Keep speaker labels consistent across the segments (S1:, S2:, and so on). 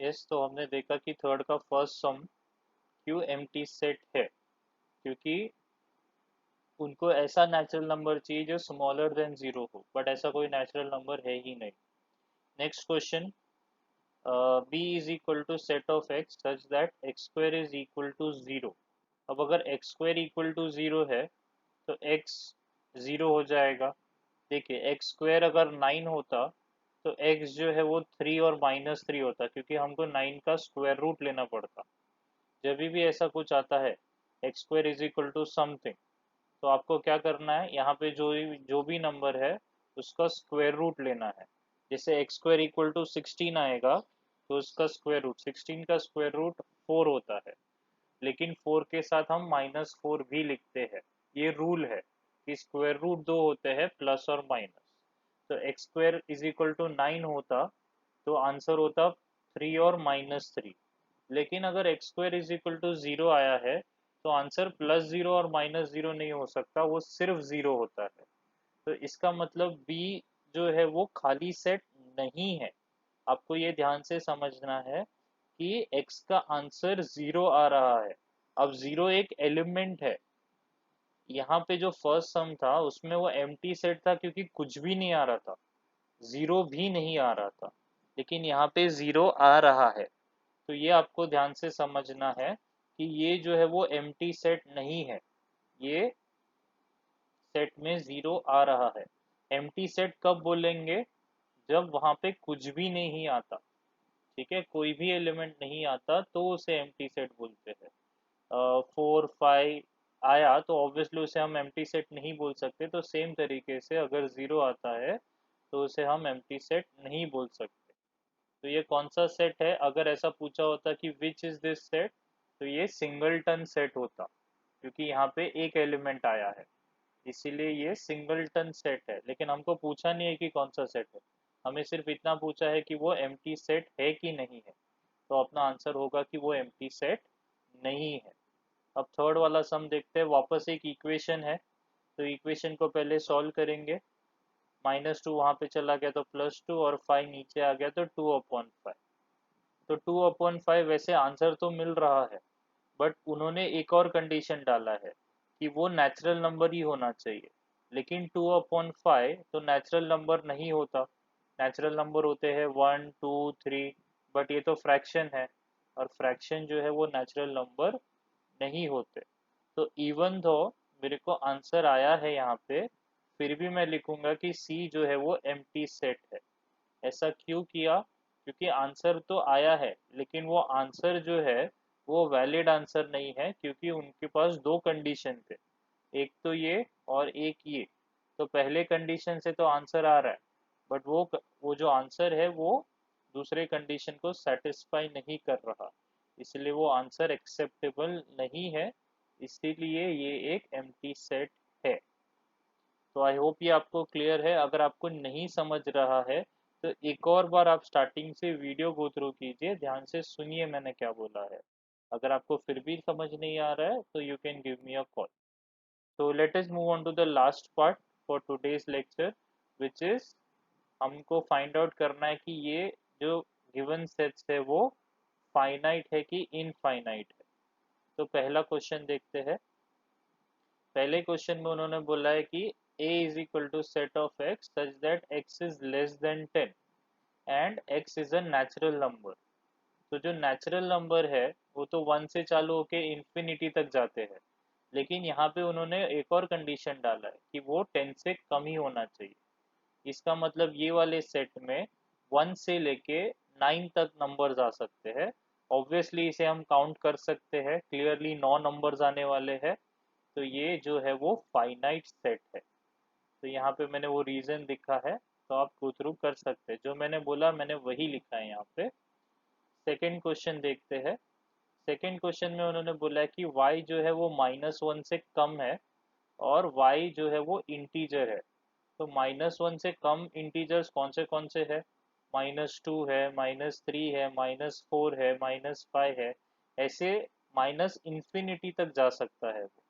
S1: Yes, तो हमने देखा कि थर्ड का फर्स्ट सम क्यों एम्प्टी सेट है, क्योंकि उनको ऐसा नेचुरल नंबर चाहिए जो स्मॉलर देन जीरो हो, बट ऐसा कोई नेचुरल नंबर है ही नहीं। Next question, B is equal to set of X such that X square is equal to zero. अब अगर X square equal to zero है तो एक्स जीरो हो जाएगा। देखिए एक्स स्क्वायर अगर 9 होता तो एक्स जो है वो 3 और -3 होता, क्योंकि हमको 9 का स्क्वायर रूट लेना पड़ता। जब भी ऐसा कुछ आता है X square is equal to something, तो आपको क्या करना है, यहाँ पे जो भी नंबर है उसका स्क्वायर रूट लेना है। जैसे एक्स स्क्वायर इक्वल टू 16 आएगा तो उसका स्क्वायर रूट 16 का स्क्वायर रूट 4 होता है, लेकिन 4 के साथ हम -4 भी लिखते हैं। ये रूल है कि स्क्वायर रूट दो होते हैं, प्लस और माइनस। तो X square is equal to 9 होता तो आंसर होता 3 और -3। लेकिन अगर X square is equal to zero आया है तो आंसर +0 और -0 नहीं हो सकता, वो सिर्फ जीरो होता है। तो इसका मतलब बी जो है वो खाली सेट नहीं है। आपको ये ध्यान से समझना है कि x का आंसर जीरो आ रहा है। अब जीरो एक एलिमेंट है। यहाँ पे जो फर्स्ट सम था उसमें वो एम्प्टी सेट था क्योंकि कुछ भी नहीं आ रहा था, जीरो भी नहीं आ रहा था, लेकिन यहाँ पे जीरो आ रहा है। तो ये आपको ध्यान से समझना है कि ये जो है वो एम्प्टी सेट नहीं है, ये सेट में जीरो आ रहा है। एम्प्टी सेट कब बोलेंगे, जब वहां पे कुछ भी नहीं आता। ठीक है, कोई भी एलिमेंट नहीं आता तो उसे एम्प्टी सेट बोलते हैं। 4 5 आया तो ऑब्वियसली उसे हम एम्प्टी सेट नहीं बोल सकते, तो सेम तरीके से अगर जीरो आता है तो उसे हम एम्प्टी सेट नहीं बोल सकते। तो ये कौन सा सेट है, अगर ऐसा पूछा होता कि विच इज दिस सेट, तो ये सिंगलटन सेट होता, क्योंकि यहाँ पे एक एलिमेंट आया है, इसीलिए ये सिंगलटन सेट है। लेकिन हमको पूछा नहीं है कि कौन सा सेट है, हमें सिर्फ इतना पूछा है कि वो एम्प्टी सेट है कि नहीं है। तो अपना आंसर होगा कि वो एम्प्टी सेट नहीं है। अब थर्ड वाला सम देखते हैं, वापस एक इक्वेशन है, तो इक्वेशन को पहले सॉल्व करेंगे। -2 वहां पे चला गया तो +2, और 5 नीचे आ गया तो 2/5। तो 2/5 वैसे आंसर तो मिल रहा है, बट उन्होंने एक और कंडीशन डाला है कि वो नेचुरल नंबर ही होना चाहिए। लेकिन 2/5 तो नेचुरल नंबर नहीं होता, नेचुरल नंबर होते हैं 1 2 3, बट ये तो फ्रैक्शन है, और फ्रैक्शन जो है वो नेचुरल नंबर नहीं होते। तो इवन दो मेरे को आंसर आया है यहाँ पे, फिर भी मैं लिखूंगा कि सी जो है वो एम्प्टी सेट है। ऐसा क्यों किया, क्योंकि आंसर तो आया है लेकिन वो आंसर जो है वो वैलिड आंसर नहीं है, क्योंकि उनके पास दो कंडीशन थे, एक तो ये और एक ये। तो पहले कंडीशन से तो आंसर आ रहा है, बट वो जो आंसर है वो दूसरे कंडीशन को सेटिस्फाई नहीं कर रहा, इसलिए वो आंसर एक्सेप्टेबल नहीं है। इसीलिए ये एक एम्प्टी सेट है। तो आई होप ये आपको क्लियर है। अगर आपको नहीं समझ रहा है तो एक और बार आप स्टार्टिंग से वीडियो गो थ्रू कीजिए, ध्यान से सुनिए मैंने क्या बोला है। अगर आपको फिर भी समझ नहीं आ रहा है तो you can give me a call. तो let us move on to the last part for today's lecture, which is हमको फाइंड आउट करना है कि ये जो गिवन सेट्स है वो फाइनाइट है कि इनफाइनाइट है। तो पहला क्वेश्चन देखते हैं। पहले क्वेश्चन में उन्होंने बोला है कि a is equal to set of x such that x is less than 10 and x is a natural number. तो जो नेचुरल नंबर है वो तो 1 से चालू होके इंफिनिटी तक जाते हैं, लेकिन यहाँ पे उन्होंने एक और कंडीशन डाला है कि वो 10 से कम ही होना चाहिए। इसका मतलब ये वाले सेट में 1 से लेके 9 तक नंबर्स आ सकते हैं। ऑब्वियसली इसे हम काउंट कर सकते हैं, क्लियरली 9 नंबर्स आने वाले हैं। तो ये जो है वो फाइनाइट सेट है। तो यहाँ पे मैंने वो रीजन लिखा है, तो आप गो थ्रू कर सकते हैं, जो मैंने बोला मैंने वही लिखा है यहाँ पे। सेकंड क्वेश्चन देखते हैं। सेकंड क्वेश्चन में उन्होंने बोला है कि y जो है वो -1 से कम है, और y जो है वो इंटीजर है। तो -1 से कम इंटीजर्स कौन से है, -2 है, -3 है, -4 है, -5 है, ऐसे माइनस इंफिनिटी तक जा सकता है वो।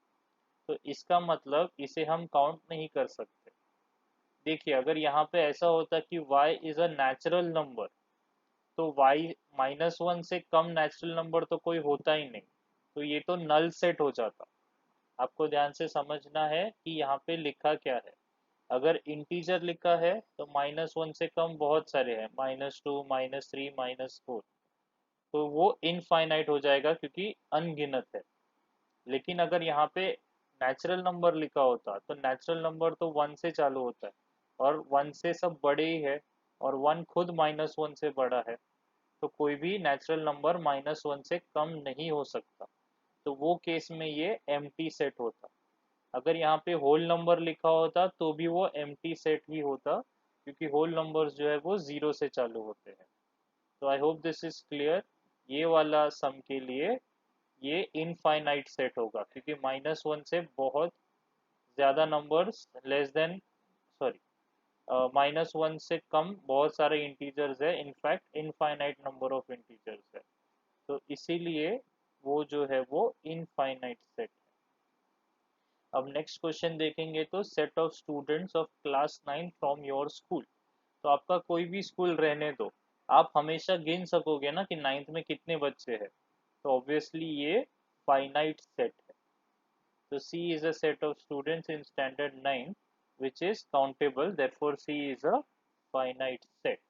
S1: तो इसका मतलब इसे हम काउंट नहीं कर सकते। देखिए अगर यहाँ पे ऐसा होता कि y is a natural number, तो y -1 से कम नेचुरल नंबर तो कोई होता ही नहीं, तो ये तो नल सेट हो जाता। आपको ध्यान से समझना है कि यहाँ पे लिखा क्या है। अगर इंटीजर लिखा है तो -1 से कम बहुत सारे हैं, -2, -3, -4, तो वो इनफाइनाइट हो जाएगा क्योंकि अनगिनत है। लेकिन अगर यहाँ पे नेचुरल नंबर लिखा होता तो नेचुरल नंबर तो 1 से चालू होता है, और 1 से सब बड़े ही है, और 1 खुद -1 से बड़ा है, तो कोई भी नेचुरल नंबर -1 से कम नहीं हो सकता। तो वो केस में ये एम्प्टी सेट होता। अगर यहाँ पे होल नंबर लिखा होता तो भी वो एम्प्टी सेट ही होता, क्योंकि होल नंबर्स जो है वो 0 से चालू होते हैं। तो I hope this is clear. ये वाला सम के लिए ये इनफाइनाइट सेट होगा, क्योंकि -1 से बहुत ज्यादा नंबर्स लेस देन, सॉरी, -1 से कम बहुत सारे इंटीजर्स है, in fact infinite number of integers है। तो इसीलिए वो जो है वो इनफाइनाइट सेट है। अब नेक्स्ट क्वेश्चन देखेंगे, तो set of students of class 9 from your school. तो आपका कोई भी स्कूल रहने दो, आप हमेशा गिन सकोगे ना कि नाइन्थ में कितने बच्चे हैं, तो ऑब्वियसली ये फाइनाइट सेट है। So C is a set of students in standard 9 which is countable, therefore C is a finite set.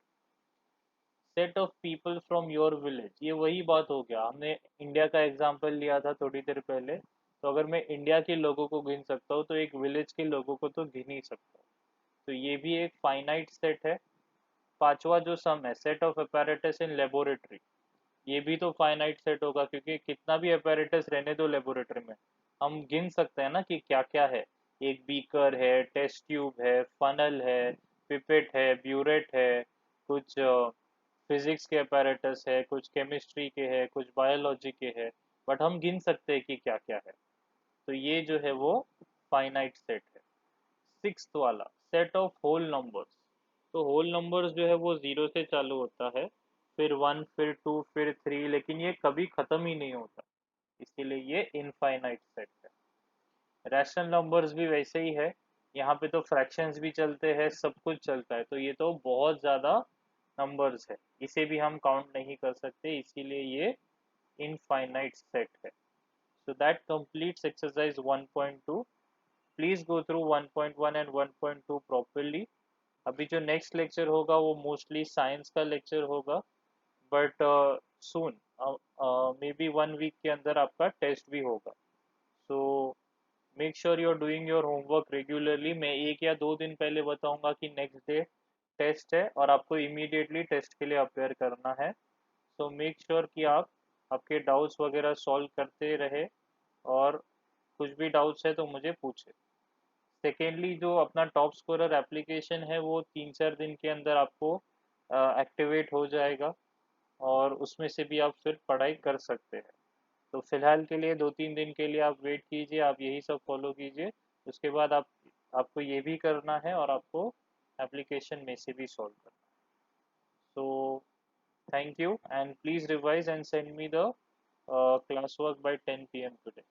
S1: Set of people from your village, ये वही बात हो गया, हमने इंडिया का एग्जांपल लिया था थोड़ी देर पहले। तो अगर मैं इंडिया के लोगों को गिन सकता हूँ तो एक विलेज के लोगों को तो गिन ही सकता हूँ। तो ये भी एक फाइनाइट सेट है। पांचवा जो सम है, set of apparatus in laboratory, ये भी तो फाइनाइट सेट होगा, क्योंकि कितना भी apparatus रहने दो लेबोरेटरी में, हम गिन सकते हैं ना कि क्या क्या है। एक बीकर है, टेस्ट ट्यूब है, फनल है, पिपेट है, ब्यूरेट है, कुछ फिजिक्स के apparatus है, कुछ केमिस्ट्री के है, कुछ बायोलॉजी के है, बट हम गिन सकते हैं कि क्या क्या है। तो ये जो है वो फाइनाइट सेट है। सिक्स्थ वाला, सेट ऑफ होल नंबर्स। तो होल नंबर्स जो है वो 0 से चालू होता है, फिर 1, फिर 2, फिर 3, लेकिन ये कभी खत्म ही नहीं होता, इसीलिए ये इनफाइनाइट सेट है। रैशनल नंबर्स भी वैसे ही है, यहाँ पे तो फ्रैक्शंस भी चलते हैं, सब कुछ चलता है, तो ये तो बहुत ज्यादा नंबर्स है, इसे भी हम काउंट नहीं कर सकते, इसीलिए ये इनफाइनाइट सेट है। So that completes exercise 1.2. Please go through 1.1 and 1.2 properly. अभी जो नेक्स्ट लेक्चर होगा वो मोस्टली साइंस का लेक्चर होगा, but soon, maybe 1 week के अंदर आपका टेस्ट भी होगा। So make sure you are doing your homework regularly. मैं 1 या 2 दिन पहले बताऊंगा कि नेक्स्ट डे टेस्ट है और आपको इमीडिएटली टेस्ट के लिए अपेयर करना है। सो मेक श्योर कि आप आपके डाउट्स वगैरह सॉल्व करते रहे, और कुछ भी डाउट्स है तो मुझे पूछे। सेकेंडली, जो अपना टॉप स्कोरर एप्लीकेशन है वो 3-4 दिन के अंदर आपको एक्टिवेट हो जाएगा, और उसमें से भी आप फिर पढ़ाई कर सकते हैं। तो फिलहाल के लिए 2-3 दिन के लिए आप वेट कीजिए, आप यही सब फॉलो कीजिए। उसके बाद आपको ये भी करना है और आपको एप्लीकेशन में से भी सॉल्व करना है। So thank you, and please revise and send me the classwork by 10 p.m. today.